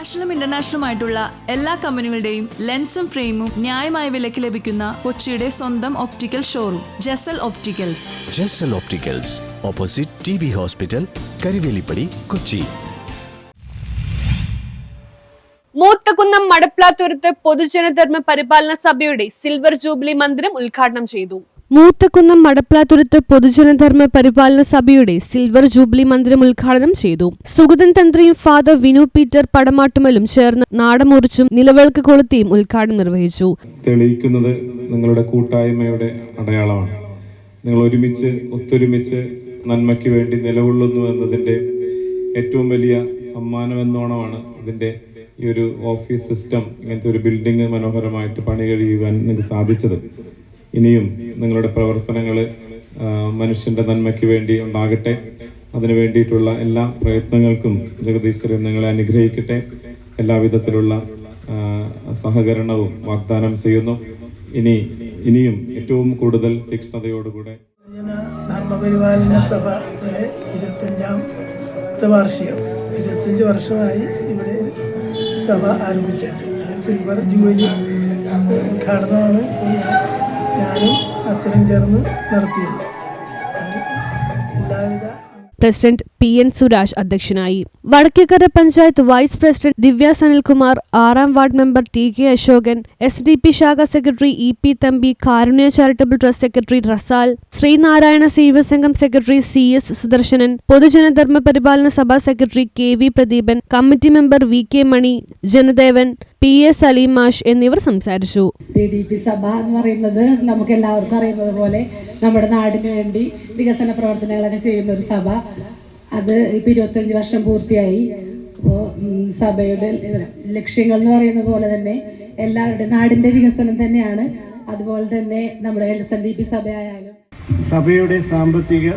നാഷണലും ഇന്റർനാഷണലുമായിട്ടുള്ള എല്ലാ കമ്പനികളുടെയും ലെൻസും ഫ്രെയിമും ന്യായമായ വിലയ്ക്ക് ലഭിക്കുന്ന കൊച്ചിയുടെ സ്വന്തം optical showroom Jesal opticals. Jesal opticals, opposite TB hospital, Karuvelippady, Kochi. Moothakunnam Madaplathuruthu പൊതുജനധർമ്മ പരിപാലന സഭയുടെ സിൽവർ ജൂബിലി മന്ദിരം ഉദ്ഘാടനം ചെയ്തു. മൂത്തകുന്നം മടപ്ലാത്തുരുത്ത് പൊതുജനധർമ്മ പരിപാലന സഭയുടെ സിൽവർ ജൂബിലി മന്ദിരം ഉദ്ഘാടനം ചെയ്തു. സുഗതൻ തന്ത്രിയും ഫാദർ വിനു പീറ്റർ പടമാട്ടുമലും ചേർന്ന് നാടമുറിച്ചും നിലവിളക്ക് കൊളുത്തിയും ഉദ്ഘാടനം നിർവഹിച്ചു. തെളിയിക്കുന്നത് നിങ്ങളുടെ കൂട്ടായ്മയുടെ അടയാളമാണ്. നിങ്ങൾ ഒത്തൊരുമിച്ച് നന്മയ്ക്ക് വേണ്ടി നിലകൊള്ളുന്നു എന്നതിൻ്റെ ഏറ്റവും വലിയ സമ്മാനമെന്നോണമാണ് ഇതിൻ്റെ ഈ ഒരു ഓഫീസ് സിസ്റ്റം, ഇങ്ങനത്തെ ഒരു ബിൽഡിംഗ് മനോഹരമായിട്ട് പണി കഴിയുവാൻ നിങ്ങൾക്ക് സാധിച്ചത്. ഇനിയും നിങ്ങളുടെ പ്രവർത്തനങ്ങൾ മനുഷ്യന്റെ നന്മയ്ക്ക് വേണ്ടി ഉണ്ടാകട്ടെ. അതിനു വേണ്ടിയിട്ടുള്ള എല്ലാ പ്രയത്നങ്ങൾക്കും ജഗദീശ്വരൻ നിങ്ങളെ അനുഗ്രഹിക്കട്ടെ. എല്ലാവിധത്തിലുള്ള സഹകരണവും വാഗ്ദാനം ചെയ്യുന്നു. ഇനിയും ഏറ്റവും കൂടുതൽ തീക്ഷ്ണതയോടുകൂടെ ധർമ്മപരിപാലന സഭയുടെ 25ാമത്തെ വാർഷികം 25 വർഷമായി ഇവിടെ സഭ ആരംഭിച്ചിട്ട് സിൽവർ ജൂബിലി ഉദ്ഘാടനമാണ് ഞാനും അച്ഛനും ചേർന്ന് നടത്തിയത്. എല്ലാവിധ പ്രസിഡന്റ് PN സുരാജ് അധ്യക്ഷനായി. വടക്കേക്കര പഞ്ചായത്ത് വൈസ് പ്രസിഡന്റ് ദിവ്യ സനിൽകുമാർ, 6ാം ward member TK Ashokan, SDP ശാഖ secretary EP Thampi, Karunya charitable trust secretary Rasal, Sreenarayana Sevasangham secretary CS Sudarsanan, Pothujanadharma Paripalana Sabha secretary KV Pradeepan, committee member VK Mani, Janadevan, PS Saleemash എന്നിവർ സംസാരിച്ചു. PDP സഭ എന്ന് പറയുന്നത് നമുക്ക് എല്ലാവർക്കും അറിയുന്നത് പോലെ നമ്മുടെ നാടിന് വേണ്ടി വികസന പ്രവർത്തനങ്ങളൊക്കെ ചെയ്യുന്ന ഒരു സഭ. അത് ഇപ്പോൾ 25 വർഷം പൂർത്തിയായി. അപ്പോൾ സഭയുടെ ലക്ഷ്യങ്ങൾ എന്ന് പറയുന്ന പോലെ തന്നെ എല്ലാവരുടെയും നാടിൻ്റെ വികസനം തന്നെയാണ്. അതുപോലെ തന്നെ നമ്മുടെ SNDP സഭയായാലും സഭയുടെ സാമ്പത്തിക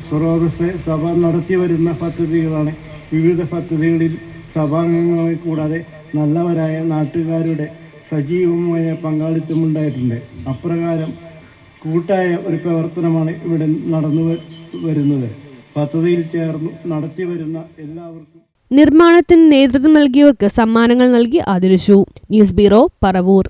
സ്രോതസ് സഭ നടത്തി വരുന്ന പദ്ധതികളാണ്. വിവിധ പദ്ധതികളിൽ സഭാംഗങ്ങളെ കൂടാതെ നല്ലവരായ നാട്ടുകാരുടെ സജീവമായ പങ്കാളിത്തമുണ്ടായിട്ടുണ്ട്. അപ്രകാരം കൂട്ടായ ഒരു പ്രവർത്തനമാണ് ഇവിടെ നടന്നു വരുന്നത്. പദ്ധതിയിൽ ചേർന്ന് നടത്തി വരുന്ന എല്ലാവർക്കും നിർമ്മാണത്തിന് നേതൃത്വം നൽകിയവർക്ക് സമ്മാനങ്ങൾ നൽകി ആദരിച്ചു. News bureau, Paravur.